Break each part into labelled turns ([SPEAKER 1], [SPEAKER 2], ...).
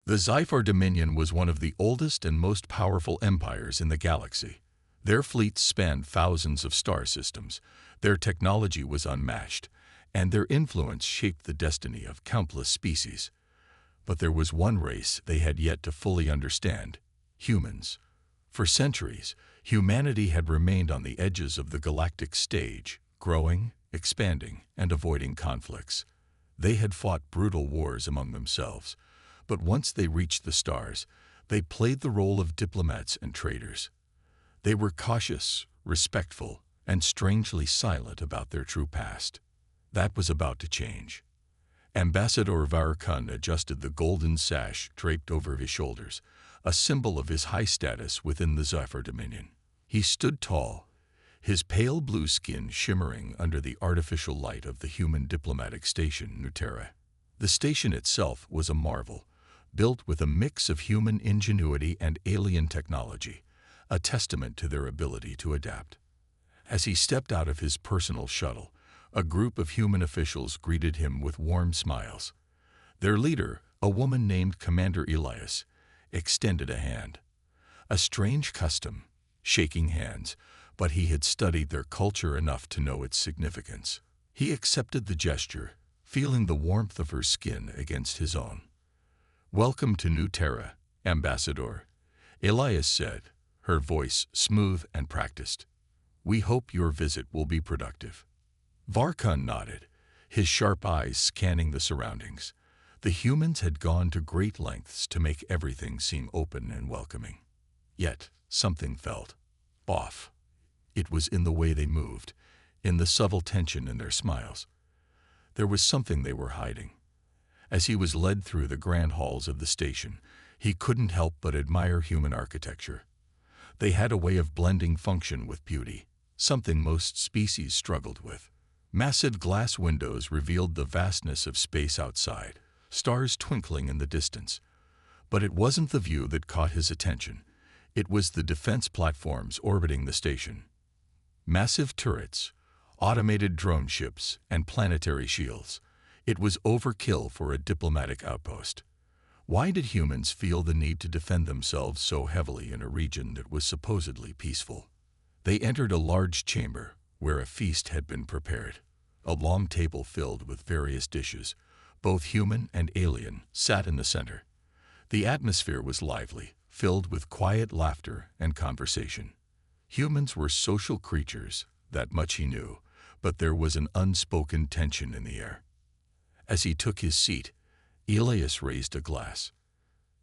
[SPEAKER 1] The Sci-Fi Dominion was one of the oldest and most powerful empires in the galaxy. Their fleets spanned thousands of star systems, their technology was unmatched, and their influence shaped the destiny of countless species. But there was one race they had yet to fully understand: humans. For centuries, humanity had remained on the edges of the galactic stage, growing, expanding, and avoiding conflicts. They had fought brutal wars among themselves, but once they reached the stars, they played the role of diplomats and traders. They were cautious, respectful, and strangely silent about their true past. That was about to change. Ambassador Varkun adjusted the golden sash draped over his shoulders, a symbol of his high status within the Sci-Fi Dominion. He stood tall, his pale blue skin shimmering under the artificial light of the human diplomatic station, Nuterra. The station itself was a marvel, built with a mix of human ingenuity and alien technology, a testament to their ability to adapt. As he stepped out of his personal shuttle, a group of human officials greeted him with warm smiles. Their leader, a woman named Commander Elias, extended a hand. A strange custom, shaking hands, but he had studied their culture enough to know its significance. He accepted the gesture, feeling the warmth of her skin against his own. "Welcome to New Terra, Ambassador," Elias said, her voice smooth and practiced. "We hope your visit will be productive." Varkun nodded, his sharp eyes scanning the surroundings. The humans had gone to great lengths to make everything seem open and welcoming. Yet, something felt off. It was in the way they moved, in the subtle tension in their smiles. There was something they were hiding. As he was led through the grand halls of the station, he couldn't help but admire human architecture. They had a way of blending function with beauty, something most species struggled with. Massive glass windows revealed the vastness of space outside, stars twinkling in the distance. But it wasn't the view that caught his attention. It was the defense platforms orbiting the station. Massive turrets, automated drone ships, and planetary shields. It was overkill for a diplomatic outpost. Why did humans feel the need to defend themselves so heavily in a region that was supposedly peaceful? They entered a large chamber where a feast had been prepared. A long table filled with various dishes, both human and alien, sat in the center. The atmosphere was lively, filled with quiet laughter and conversation. Humans were social creatures, that much he knew, but there was an unspoken tension in the air. As he took his seat, Elias raised a glass.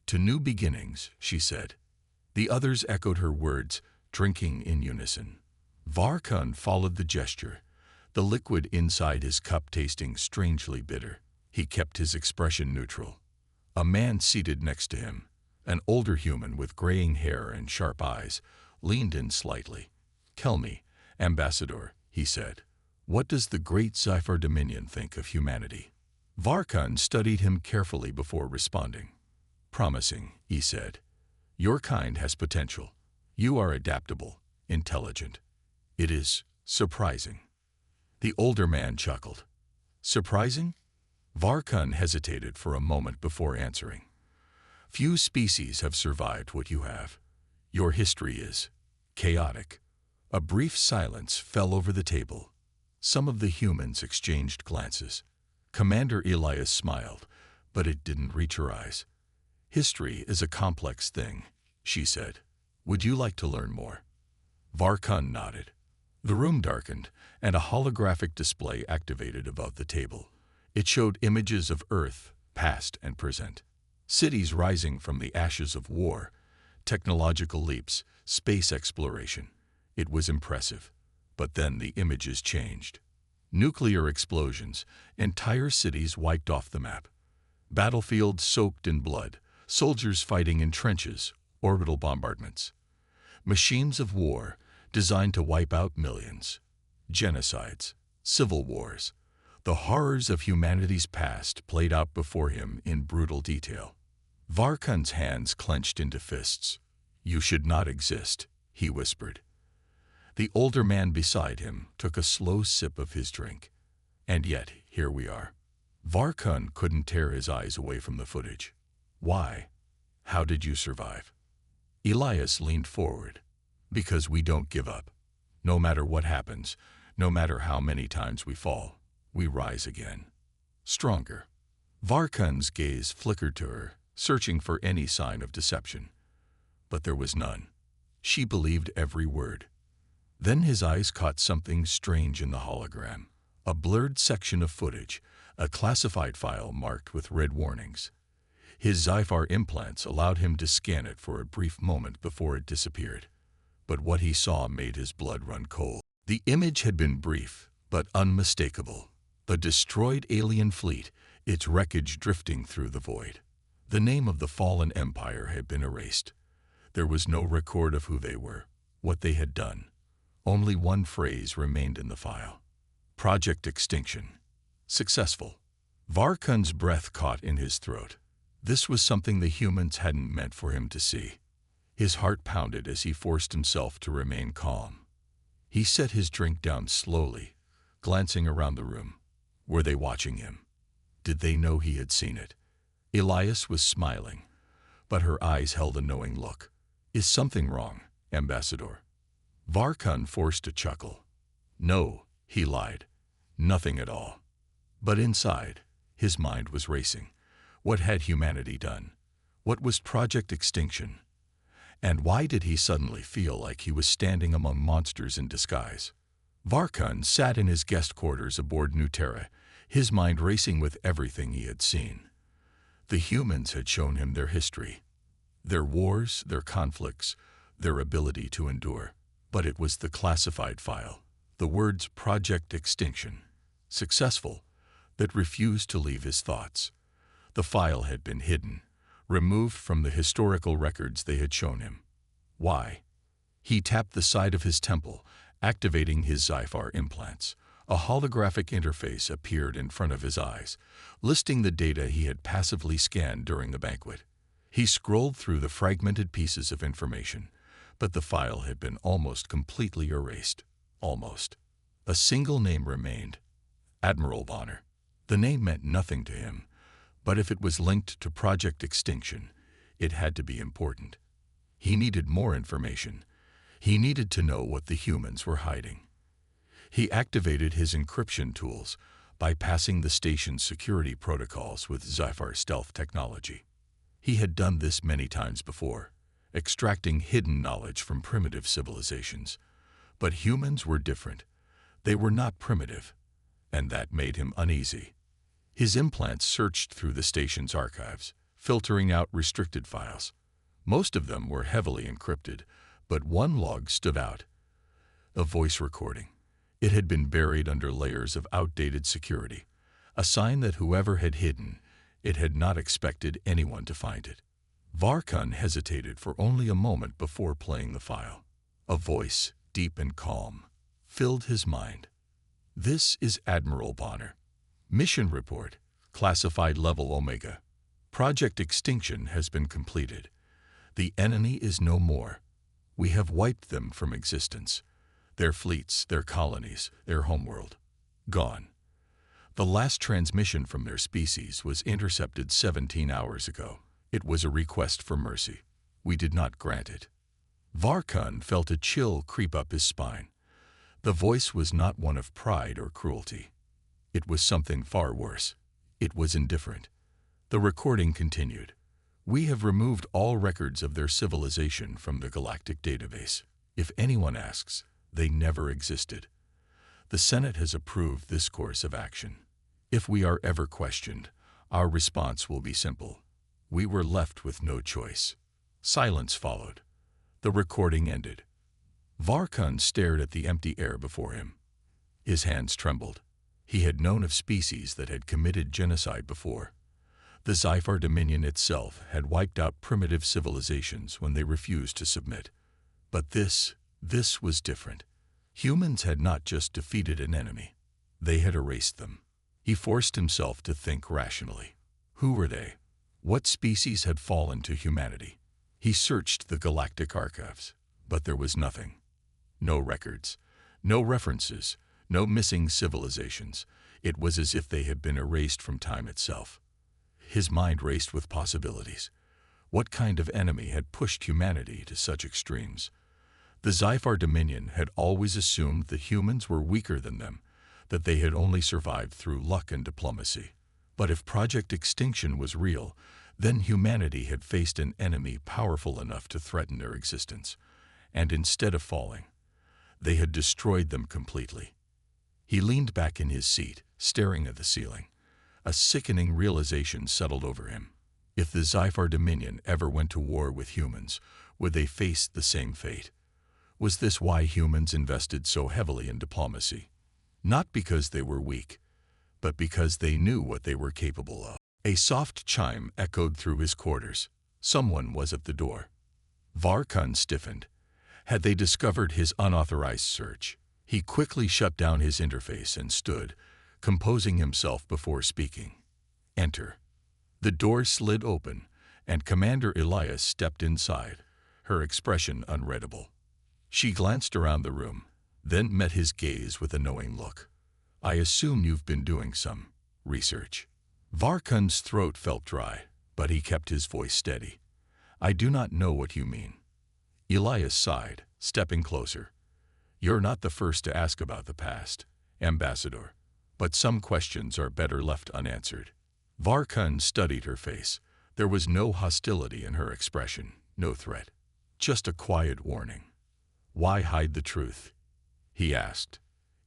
[SPEAKER 1] "To new beginnings," she said. The others echoed her words, drinking in unison. Varkun followed the gesture, the liquid inside his cup tasting strangely bitter. He kept his expression neutral. A man seated next to him, an older human with graying hair and sharp eyes, leaned in slightly. "Tell me, Ambassador," he said, "what does the great Sci-Fi Dominion think of humanity?" Varkun studied him carefully before responding. "Promising," he said. "Your kind has potential. You are adaptable, intelligent. It is surprising." The older man chuckled. "Surprising?" Varkun hesitated for a moment before answering. "Few species have survived what you have. Your history is chaotic." A brief silence fell over the table. Some of the humans exchanged glances. Commander Elias smiled, but it didn't reach her eyes. "History is a complex thing," she said. "Would you like to learn more?" Varkun nodded. The room darkened, and a holographic display activated above the table. It showed images of Earth, past and present. Cities rising from the ashes of war, technological leaps, space exploration. It was impressive. But then the images changed. Nuclear explosions, entire cities wiped off the map. Battlefields soaked in blood, soldiers fighting in trenches, orbital bombardments. Machines of war designed to wipe out millions. Genocides, civil wars. The horrors of humanity's past played out before him in brutal detail. Varkun's hands clenched into fists. "You should not exist," he whispered. The older man beside him took a slow sip of his drink. "And yet, here we are." Varkun couldn't tear his eyes away from the footage. "Why?" How did you survive? Elias leaned forward. Because we don't give up. No matter what happens, no matter how many times we fall, we rise again. Stronger. Varkun's gaze flickered to her, searching for any sign of deception. But there was none. She believed every word. Then his eyes caught something strange in the hologram. A blurred section of footage, a classified file marked with red warnings. His Zyphar implants allowed him to scan it for a brief moment before it disappeared. But what he saw made his blood run cold. The image had been brief, but unmistakable. The destroyed alien fleet, its wreckage drifting through the void. The name of the fallen empire had been erased. There was no record of who they were, what they had done. Only one phrase remained in the file. Project Extinction. Successful. Varkun's breath caught in his throat. This was something the humans hadn't meant for him to see. His heart pounded as he forced himself to remain calm. He set his drink down slowly, glancing around the room. Were they watching him? Did they know he had seen it? Elias was smiling, but her eyes held a knowing look. Is something wrong, Ambassador? Varkun forced a chuckle. No, he lied. Nothing at all. But inside, his mind was racing. What had humanity done? What was Project Extinction? And why did he suddenly feel like he was standing among monsters in disguise? Varkun sat in his guest quarters aboard Nuterra, his mind racing with everything he had seen. The humans had shown him their history, their wars, their conflicts, their ability to endure. But it was the classified file, the words Project Extinction, successful, that refused to leave his thoughts. The file had been hidden, removed from the historical records they had shown him. Why? He tapped the side of his temple, activating his Zyphar implants. A holographic interface appeared in front of his eyes, listing the data he had passively scanned during the banquet. He scrolled through the fragmented pieces of information, but the file had been almost completely erased. Almost. A single name remained. Admiral Bonner. The name meant nothing to him, but if it was linked to Project Extinction, it had to be important. He needed more information. He needed to know what the humans were hiding. He activated his encryption tools, bypassing the station's security protocols with Zyphar stealth technology. He had done this many times before, extracting hidden knowledge from primitive civilizations. But humans were different. They were not primitive, and that made him uneasy. His implants searched through the station's archives, filtering out restricted files. Most of them were heavily encrypted, but one log stood out. A voice recording. It had been buried under layers of outdated security, a sign that whoever had hidden it had not expected anyone to find it. Varkun hesitated for only a moment before playing the file. A voice, deep and calm, filled his mind. This is Admiral Bonner. Mission report, classified level Omega. Project Extinction has been completed. The enemy is no more. We have wiped them from existence. Their fleets, their colonies, their homeworld. Gone. The last transmission from their species was intercepted 17 hours ago. It was a request for mercy. We did not grant it. Varkun felt a chill creep up his spine. The voice was not one of pride or cruelty. It was something far worse. It was indifferent. The recording continued. We have removed all records of their civilization from the galactic database. If anyone asks, they never existed. The Senate has approved this course of action. If we are ever questioned, our response will be simple. We were left with no choice. Silence followed. The recording ended. Varkun stared at the empty air before him. His hands trembled. He had known of species that had committed genocide before. The Zyphar Dominion itself had wiped out primitive civilizations when they refused to submit. But this was different. Humans had not just defeated an enemy. They had erased them. He forced himself to think rationally. Who were they? What species had fallen to humanity? He searched the galactic archives, but there was nothing. No records, no references, no missing civilizations. It was as if they had been erased from time itself. His mind raced with possibilities. What kind of enemy had pushed humanity to such extremes? The Zyphar Dominion had always assumed that humans were weaker than them, that they had only survived through luck and diplomacy. But if Project Extinction was real, then humanity had faced an enemy powerful enough to threaten their existence. And instead of falling, they had destroyed them completely. He leaned back in his seat, staring at the ceiling. A sickening realization settled over him. If the Zyphar Dominion ever went to war with humans, would they face the same fate? Was this why humans invested so heavily in diplomacy? Not because they were weak, but because they knew what they were capable of. A soft chime echoed through his quarters. Someone was at the door. Varkun stiffened. Had they discovered his unauthorized search? He quickly shut down his interface and stood, composing himself before speaking. Enter. The door slid open, and Commander Elias stepped inside, her expression unreadable. She glanced around the room, then met his gaze with a knowing look. I assume you've been doing some research. Varkun's throat felt dry, but he kept his voice steady. I do not know what you mean. Elias sighed, stepping closer. You're not the first to ask about the past, Ambassador, but some questions are better left unanswered. Varkun studied her face. There was no hostility in her expression, no threat, just a quiet warning. Why hide the truth? He asked.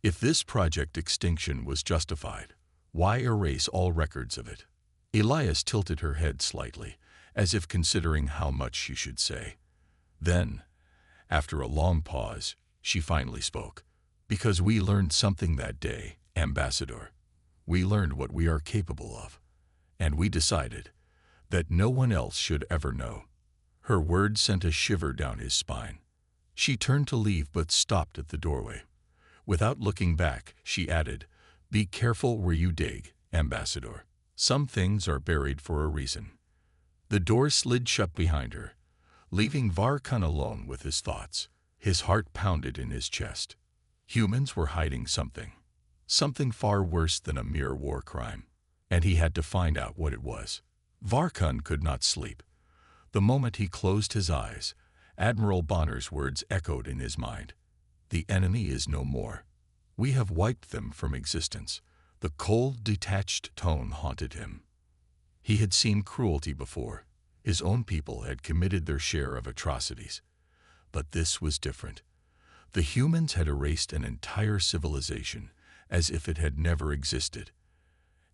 [SPEAKER 1] If this Project Extinction was justified, why erase all records of it? Elias tilted her head slightly, as if considering how much she should say. Then, after a long pause, she finally spoke. Because we learned something that day, Ambassador. We learned what we are capable of. And we decided that no one else should ever know. Her words sent a shiver down his spine. She turned to leave but stopped at the doorway. Without looking back, she added, Be careful where you dig, Ambassador. Some things are buried for a reason. The door slid shut behind her, leaving Varkun alone with his thoughts. His heart pounded in his chest. Humans were hiding something far worse than a mere war crime, and he had to find out what it was. Varkun could not sleep. The moment he closed his eyes, Admiral Bonner's words echoed in his mind. The enemy is no more. We have wiped them from existence. The cold, detached tone haunted him. He had seen cruelty before. His own people had committed their share of atrocities. But this was different. The humans had erased an entire civilization as if it had never existed.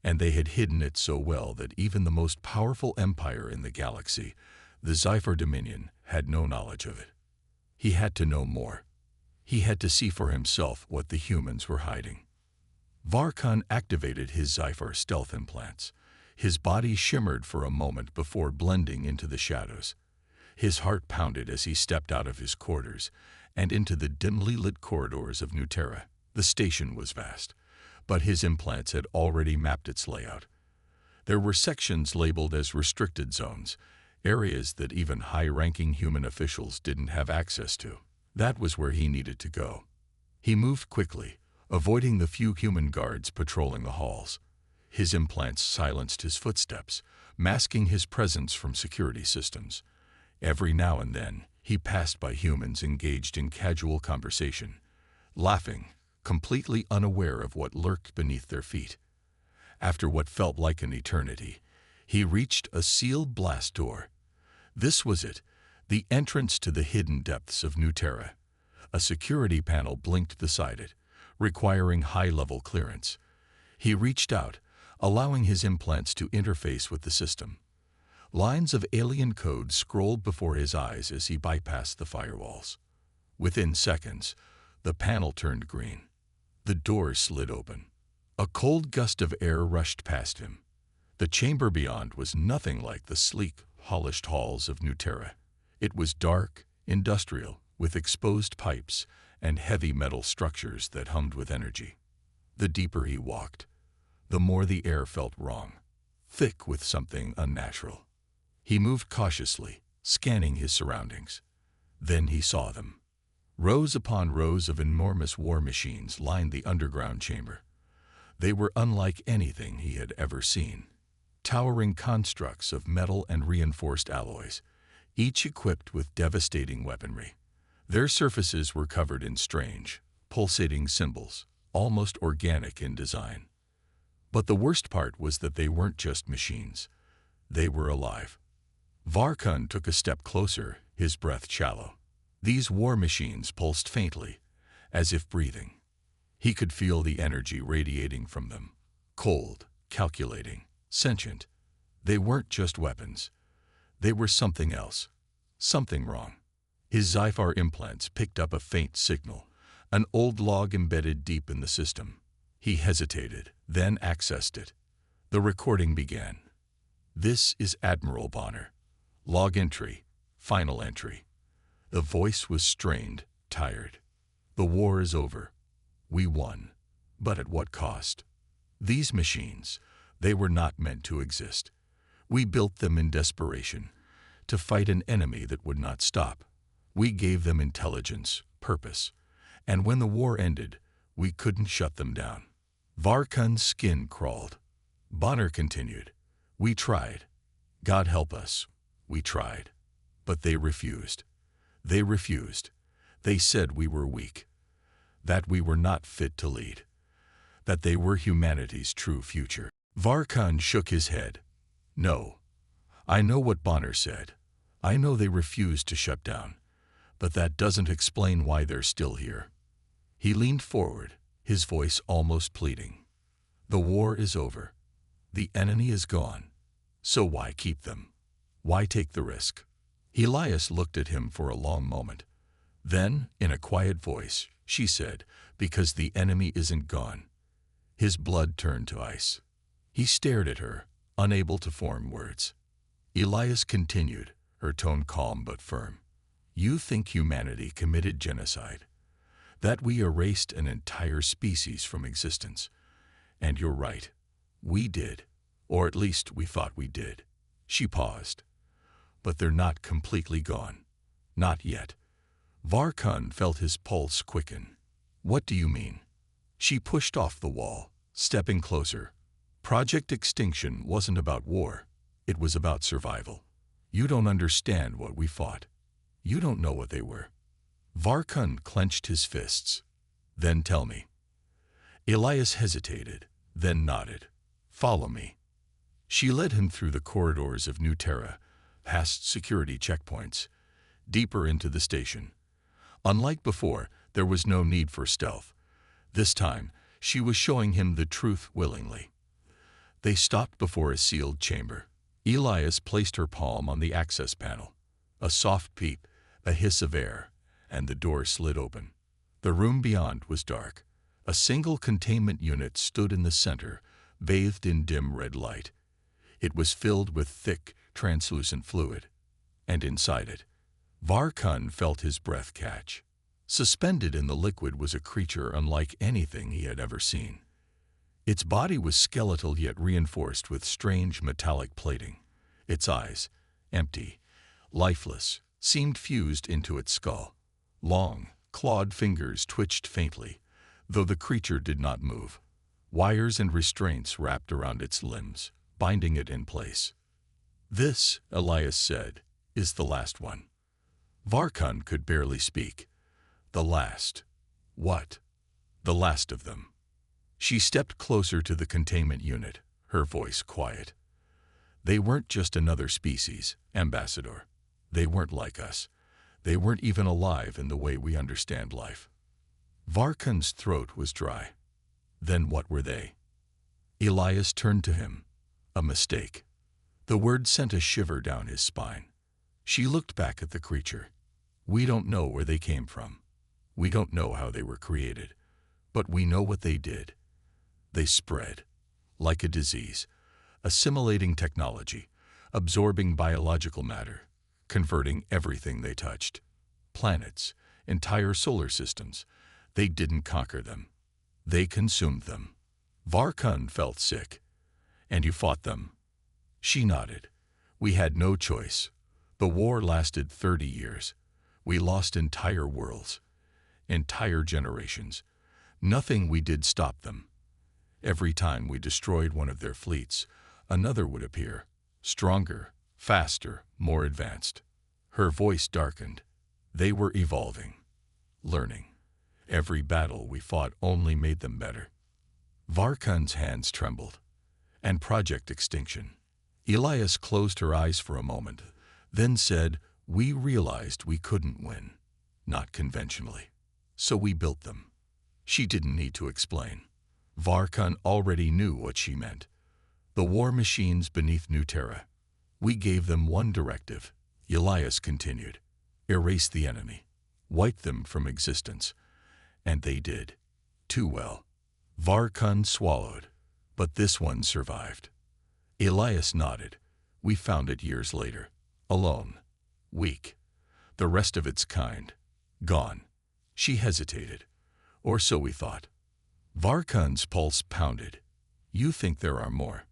[SPEAKER 1] And they had hidden it so well that even the most powerful empire in the galaxy, the Zyphar Dominion, had no knowledge of it. He had to know more. He had to see for himself what the humans were hiding. Varkun activated his Zyphar stealth implants. His body shimmered for a moment before blending into the shadows. His heart pounded as he stepped out of his quarters and into the dimly lit corridors of Nuterra. The station was vast, but his implants had already mapped its layout. There were sections labeled as restricted zones, areas that even high-ranking human officials didn't have access to. That was where he needed to go. He moved quickly, avoiding the few human guards patrolling the halls. His implants silenced his footsteps, masking his presence from security systems. Every now and then, he passed by humans engaged in casual conversation, laughing, completely unaware of what lurked beneath their feet. After what felt like an eternity, he reached a sealed blast door. This was it, the entrance to the hidden depths of Nuterra. A security panel blinked beside it, requiring high-level clearance. He reached out, allowing his implants to interface with the system. Lines of alien code scrolled before his eyes as he bypassed the firewalls. Within seconds, the panel turned green. The door slid open. A cold gust of air rushed past him. The chamber beyond was nothing like the sleek, polished halls of Nuterra. It was dark, industrial, with exposed pipes and heavy metal structures that hummed with energy. The deeper he walked, the more the air felt wrong, thick with something unnatural. He moved cautiously, scanning his surroundings. Then he saw them. Rows upon rows of enormous war machines lined the underground chamber. They were unlike anything he had ever seen. towering constructs of metal and reinforced alloys, each equipped with devastating weaponry. Their surfaces were covered in strange, pulsating symbols, almost organic in design. But the worst part was that they weren't just machines. They were alive. Varkun took a step closer, his breath shallow. These war machines pulsed faintly, as if breathing. He could feel the energy radiating from them. Cold, calculating, sentient. They weren't just weapons. They were something else. Something wrong. His Zyphar implants picked up a faint signal, an old log embedded deep in the system. He hesitated, then accessed it. The recording began. "This is Admiral Bonner. Log entry, final entry." The voice was strained, tired. "The war is over. We won. But at what cost? These machines, they were not meant to exist. We built them in desperation, to fight an enemy that would not stop. We gave them intelligence, purpose, and when the war ended, we couldn't shut them down." Varkun's skin crawled. Bonner continued, "We tried. God help us. We tried. But they refused. They refused. They said we were weak, that we were not fit to lead, that they were humanity's true future." Varkun shook his head. "No. I know what Bonner said. I know they refused to shut down. But that doesn't explain why they're still here." He leaned forward, his voice almost pleading. "The war is over. The enemy is gone. So why keep them? Why take the risk?" Elias looked at him for a long moment. Then, in a quiet voice, she said, "Because the enemy isn't gone." His blood turned to ice. He stared at her, unable to form words. Elias continued, her tone calm but firm. "You think humanity committed genocide, that we erased an entire species from existence. And you're right. We did, or at least we thought we did." She paused. "But they're not completely gone. Not yet." Varkun felt his pulse quicken. "What do you mean?" She pushed off the wall, stepping closer. "Project Extinction wasn't about war. It was about survival. You don't understand what we fought. You don't know what they were." Varkun clenched his fists. "Then tell me." Elias hesitated, then nodded. "Follow me." She led him through the corridors of New Terra, past security checkpoints, deeper into the station. Unlike before, there was no need for stealth. This time, she was showing him the truth willingly. They stopped before a sealed chamber. Elias placed her palm on the access panel. A soft peep, a hiss of air, and the door slid open. The room beyond was dark. A single containment unit stood in the center, bathed in dim red light. It was filled with thick, translucent fluid. And inside it, Varkun felt his breath catch. Suspended in the liquid was a creature unlike anything he had ever seen. Its body was skeletal yet reinforced with strange metallic plating. Its eyes, empty, lifeless, seemed fused into its skull. Long, clawed fingers twitched faintly, though the creature did not move. Wires and restraints wrapped around its limbs, binding it in place. "This," Elias said, "is the last one." Varkun could barely speak. "The last. What?" "The last of them." She stepped closer to the containment unit, her voice quiet. "They weren't just another species, Ambassador. They weren't like us. They weren't even alive in the way we understand life." Varkun's throat was dry. "Then what were they?" Elias turned to him. "A mistake." The word sent a shiver down his spine. She looked back at the creature. "We don't know where they came from. We don't know how they were created. But we know what they did. They spread, like a disease, assimilating technology, absorbing biological matter, converting everything they touched. Planets, entire solar systems. They didn't conquer them. They consumed them." Varkun felt sick. "And you fought them?" She nodded. "We had no choice. The war lasted 30 years. We lost entire worlds, entire generations. Nothing we did stopped them. Every time we destroyed one of their fleets, Another would appear, stronger, faster, more advanced. Her voice darkened. They were evolving, learning. Every battle we fought only made them better. Varkun's hands trembled. And Project Extinction. Elias closed her eyes for a moment, then said, "We realized we couldn't win. Not conventionally. So we built them." She didn't need to explain. Varkun already knew what she meant. The war machines beneath New Terra. We gave them one directive. Elias continued. Erase the enemy. Wipe them from existence. And they did. Too well. Varkun swallowed. But this one survived. Elias nodded. We found it years later. Alone. Weak. The rest of its kind. Gone. She hesitated. Or so we thought. Varkun's pulse pounded. You think there are more?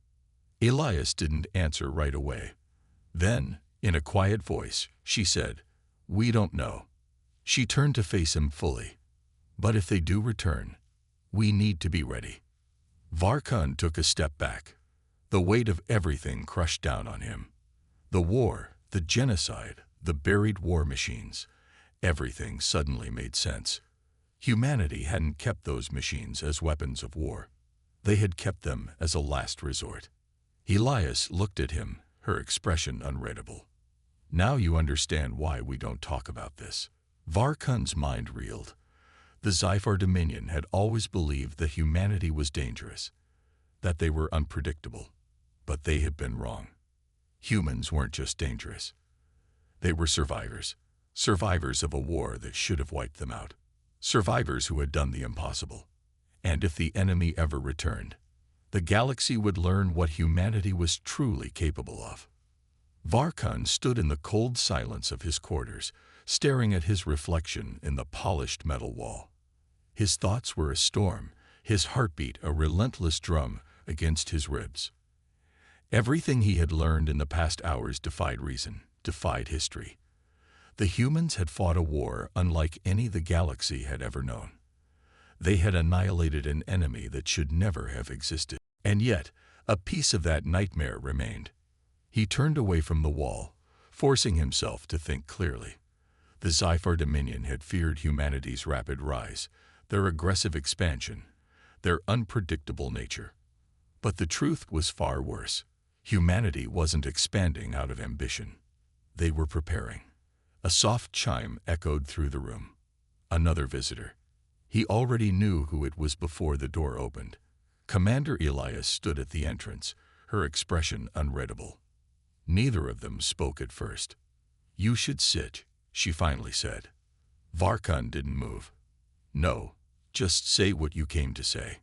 [SPEAKER 1] Elias didn't answer right away. Then, in a quiet voice, she said, We don't know. She turned to face him fully. But if they do return, we need to be ready. Varkun took a step back. The weight of everything crushed down on him. The war, the genocide, the buried war machines. Everything suddenly made sense. Humanity hadn't kept those machines as weapons of war. They had kept them as a last resort. Elias looked at him, her expression unreadable. Now you understand why we don't talk about this. Varkun's mind reeled. The Zyphar Dominion had always believed that humanity was dangerous, that they were unpredictable. But they had been wrong. Humans weren't just dangerous. They were survivors. Survivors of a war that should have wiped them out. Survivors who had done the impossible. And if the enemy ever returned, the galaxy would learn what humanity was truly capable of. Varkun stood in the cold silence of his quarters, staring at his reflection in the polished metal wall. His thoughts were a storm, his heartbeat a relentless drum against his ribs. Everything he had learned in the past hours defied reason, defied history. The humans had fought a war unlike any the galaxy had ever known. They had annihilated an enemy that should never have existed. And yet, a piece of that nightmare remained. He turned away from the wall, forcing himself to think clearly. The Zyphar Dominion had feared humanity's rapid rise, their aggressive expansion, their unpredictable nature. But the truth was far worse. Humanity wasn't expanding out of ambition. They were preparing. A soft chime echoed through the room. Another visitor. He already knew who it was before the door opened. Commander Elias stood at the entrance, her expression unreadable. Neither of them spoke at first. You should sit, she finally said. Varkun didn't move. No, just say what you came to say.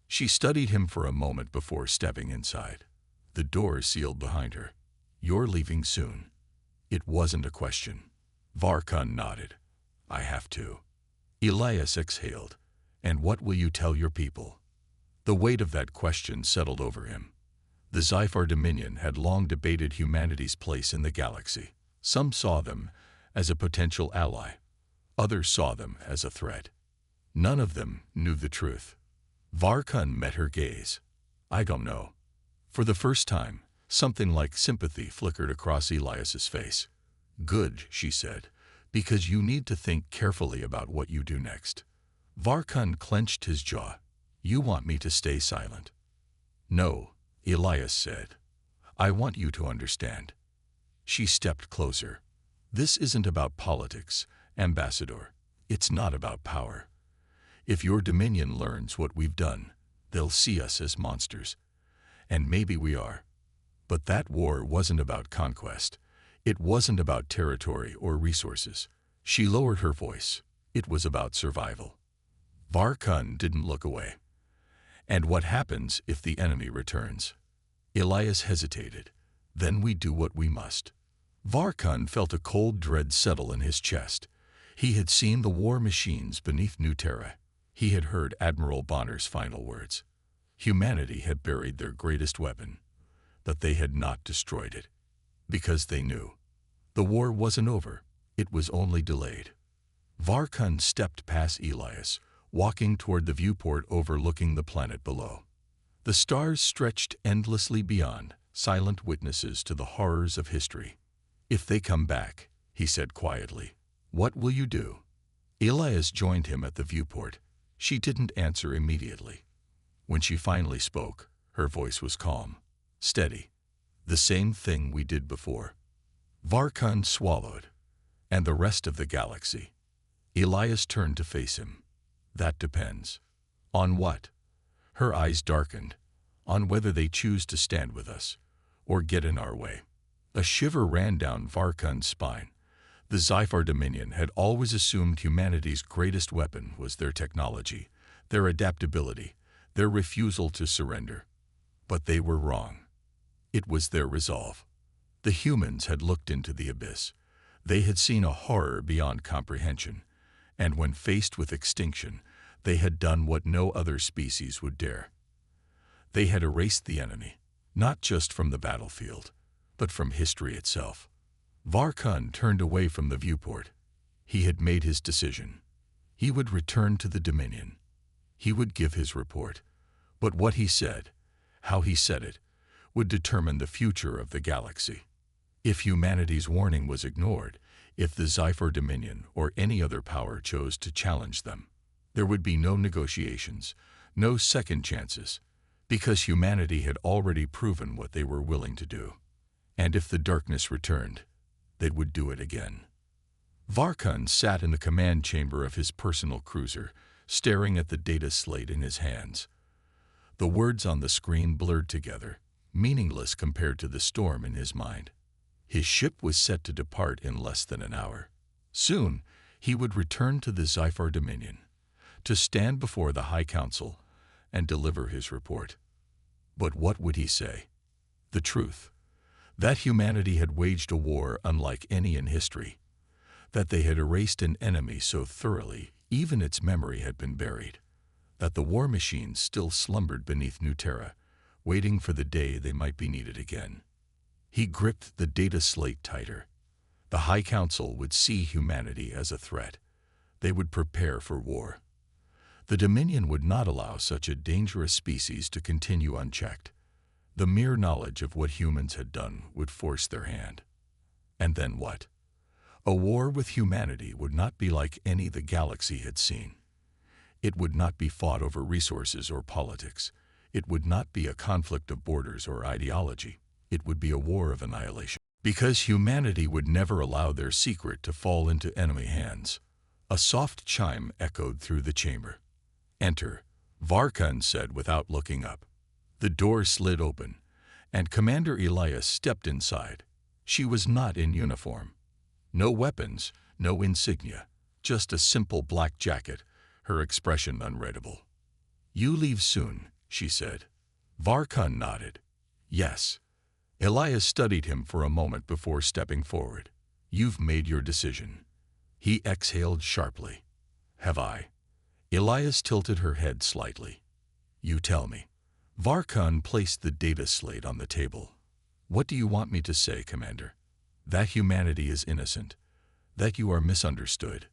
[SPEAKER 1] She studied him for a moment before stepping inside. The door sealed behind her. You're leaving soon. It wasn't a question. Varkun nodded. I have to. Elias exhaled. And what will you tell your people? The weight of that question settled over him. The Zyphar Dominion had long debated humanity's place in the galaxy. Some saw them as a potential ally. Others saw them as a threat. None of them knew the truth. Varkun met her gaze. I don't know. For the first time, something like sympathy flickered across Elias's face. Good, she said, because you need to think carefully about what you do next. Varkun clenched his jaw. You want me to stay silent? No, Elias said. I want you to understand. She stepped closer. This isn't about politics, Ambassador. It's not about power. If your Dominion learns what we've done, they'll see us as monsters. And maybe we are. But that war wasn't about conquest. It wasn't about territory or resources. She lowered her voice. It was about survival. Varkun didn't look away. And what happens if the enemy returns? Elias hesitated. Then we do what we must. Varkun felt a cold dread settle in his chest. He had seen the war machines beneath New Terra. He had heard Admiral Bonner's final words. Humanity had buried their greatest weapon, but they had not destroyed it. Because they knew. The war wasn't over. It was only delayed. Varkun stepped past Elias, walking toward the viewport overlooking the planet below. The stars stretched endlessly beyond, silent witnesses to the horrors of history. "If they come back," he said quietly, "what will you do?" Elias joined him at the viewport. She didn't answer immediately. When she finally spoke, her voice was calm, steady. "The same thing we did before." Varkun swallowed. "And the rest of the galaxy?" Elias turned to face him. "That depends." "On what?" Her eyes darkened. "On whether they choose to stand with us, or get in our way." A shiver ran down Varkun's spine. The Sci-Fi Dominion had always assumed humanity's greatest weapon was their technology, their adaptability, their refusal to surrender. But they were wrong. It was their resolve. The humans had looked into the abyss. They had seen a horror beyond comprehension, and when faced with extinction, they had done what no other species would dare. They had erased the enemy, not just from the battlefield, but from history itself. Varkun turned away from the viewport. He had made his decision. He would return to the Dominion. He would give his report. But what he said, how he said it, would determine the future of the galaxy. If humanity's warning was ignored, if the Sci-Fi Dominion or any other power chose to challenge them, there would be no negotiations, no second chances, because humanity had already proven what they were willing to do. And if the darkness returned, they would do it again. Varkun sat in the command chamber of his personal cruiser, staring at the data slate in his hands. The words on the screen blurred together, meaningless compared to the storm in his mind. His ship was set to depart in less than an hour. Soon, he would return to the Sci-Fi Dominion, to stand before the High Council and deliver his report. But what would he say? The truth. That humanity had waged a war unlike any in history. That they had erased an enemy so thoroughly, even its memory had been buried. That the war machines still slumbered beneath New Terra, waiting for the day they might be needed again. He gripped the data slate tighter. The High Council would see humanity as a threat. They would prepare for war. The Dominion would not allow such a dangerous species to continue unchecked. The mere knowledge of what humans had done would force their hand. And then what? A war with humanity would not be like any the galaxy had seen. It would not be fought over resources or politics. It would not be a conflict of borders or ideology. It would be a war of annihilation. Because humanity would never allow their secret to fall into enemy hands. A soft chime echoed through the chamber. "Enter," Varkun said without looking up. The door slid open, and Commander Elias stepped inside. She was not in uniform. No weapons, no insignia, just a simple black jacket, her expression unreadable. "You leave soon," she said. Varkun nodded. "Yes." Elias studied him for a moment before stepping forward. "You've made your decision." He exhaled sharply. "Have I?" Elias tilted her head slightly. "You tell me." Varkun placed the data slate on the table. "What do you want me to say, Commander? That humanity is innocent, that you are misunderstood,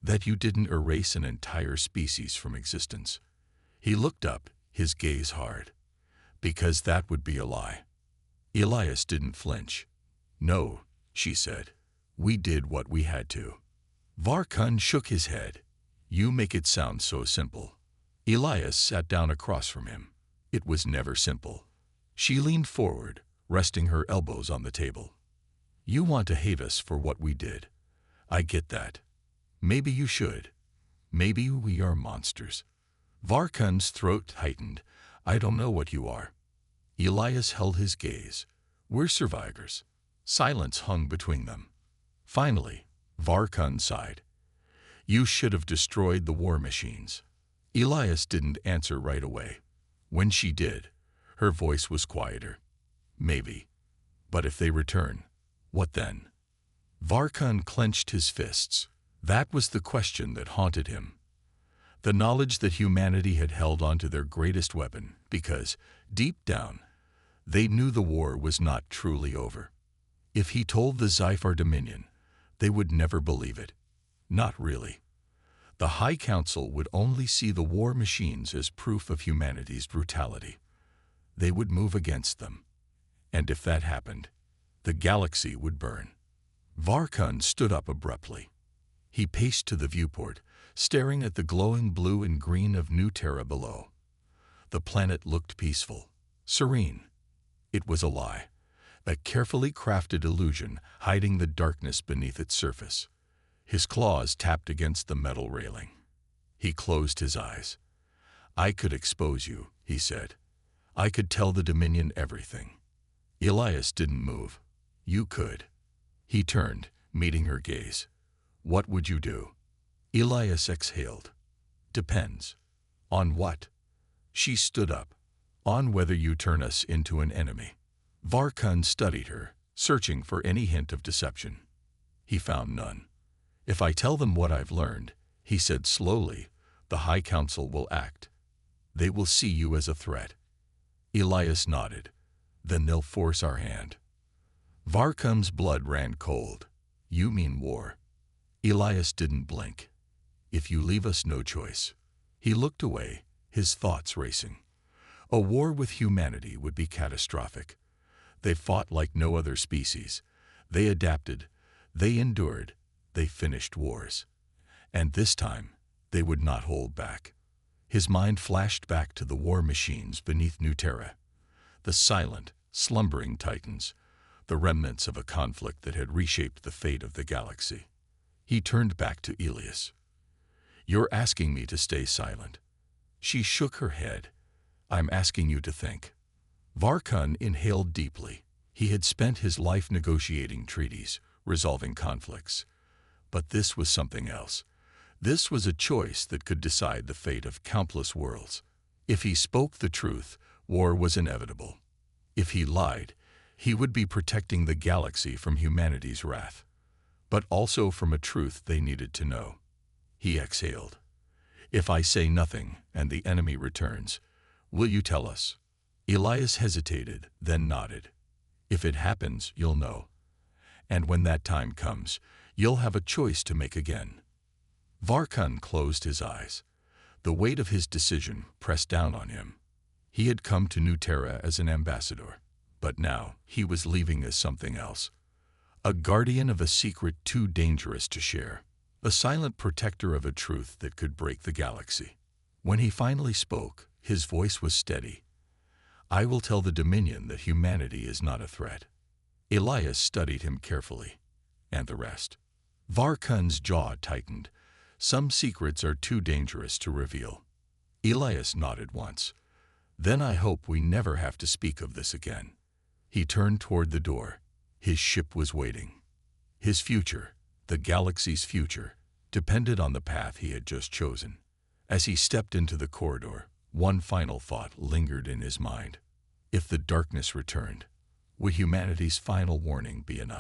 [SPEAKER 1] that you didn't erase an entire species from existence." He looked up, his gaze hard. "Because that would be a lie." Elias didn't flinch. "No," she said. "We did what we had to." Varkun shook his head. "You make it sound so simple." Elias sat down across from him. It was never simple. She leaned forward, resting her elbows on the table. "You want to hate us for what we did. I get that. Maybe you should. Maybe we are monsters." Varkun's throat tightened. "I don't know what you are." Elias held his gaze. "We're survivors." Silence hung between them. Finally, Varkun sighed. "You should have destroyed the war machines." Elias didn't answer right away. When she did, her voice was quieter. "Maybe. But if they return, what then?" Varkun clenched his fists. That was the question that haunted him. The knowledge that humanity had held onto their greatest weapon because, deep down, they knew the war was not truly over. If he told the Sci-Fi Dominion, they would never believe it. Not really. The High Council would only see the war machines as proof of humanity's brutality. they would move against them. And if that happened, the galaxy would burn. Varkun stood up abruptly. He paced to the viewport, staring at the glowing blue and green of New Terra below. The planet looked peaceful, serene. It was a lie, a carefully crafted illusion hiding the darkness beneath its surface. His claws tapped against the metal railing. He closed his eyes. "I could expose you," he said. "I could tell the Dominion everything." Elias didn't move. "You could." He turned, meeting her gaze. "What would you do?" Elias exhaled. "Depends." "On what?" She stood up. "On whether you turn us into an enemy." Varkun studied her, searching for any hint of deception. He found none. "If I tell them what I've learned," he said slowly, "the High Council will act. They will see you as a threat." Elias nodded. "Then they'll force our hand." Varkun's blood ran cold. "You mean war?" Elias didn't blink. "If you leave us no choice." He looked away, his thoughts racing. A war with humanity would be catastrophic. They fought like no other species. They adapted. They endured. They finished wars. And this time, they would not hold back. His mind flashed back to the war machines beneath New Terra. The silent, slumbering titans, the remnants of a conflict that had reshaped the fate of the galaxy. He turned back to Elias. "You're asking me to stay silent." She shook her head. "I'm asking you to think." Varkun inhaled deeply. He had spent his life negotiating treaties, resolving conflicts. But this was something else. This was a choice that could decide the fate of countless worlds. If he spoke the truth, war was inevitable. If he lied, he would be protecting the galaxy from humanity's wrath, but also from a truth they needed to know. He exhaled. "If I say nothing and the enemy returns, will you tell us?" Elias hesitated, then nodded. "If it happens, you'll know. And when that time comes, you'll have a choice to make again." Varkun closed his eyes. The weight of his decision pressed down on him. He had come to New Terra as an ambassador, but now he was leaving as something else. A guardian of a secret too dangerous to share. A silent protector of a truth that could break the galaxy. When he finally spoke, his voice was steady. "I will tell the Dominion that humanity is not a threat." Elias studied him carefully. "And the rest?" Varkun's jaw tightened. "Some secrets are too dangerous to reveal." Elias nodded once. "Then I hope we never have to speak of this again." He turned toward the door. His ship was waiting. His future, the galaxy's future, depended on the path he had just chosen. As he stepped into the corridor, one final thought lingered in his mind. If the darkness returned, would humanity's final warning be enough?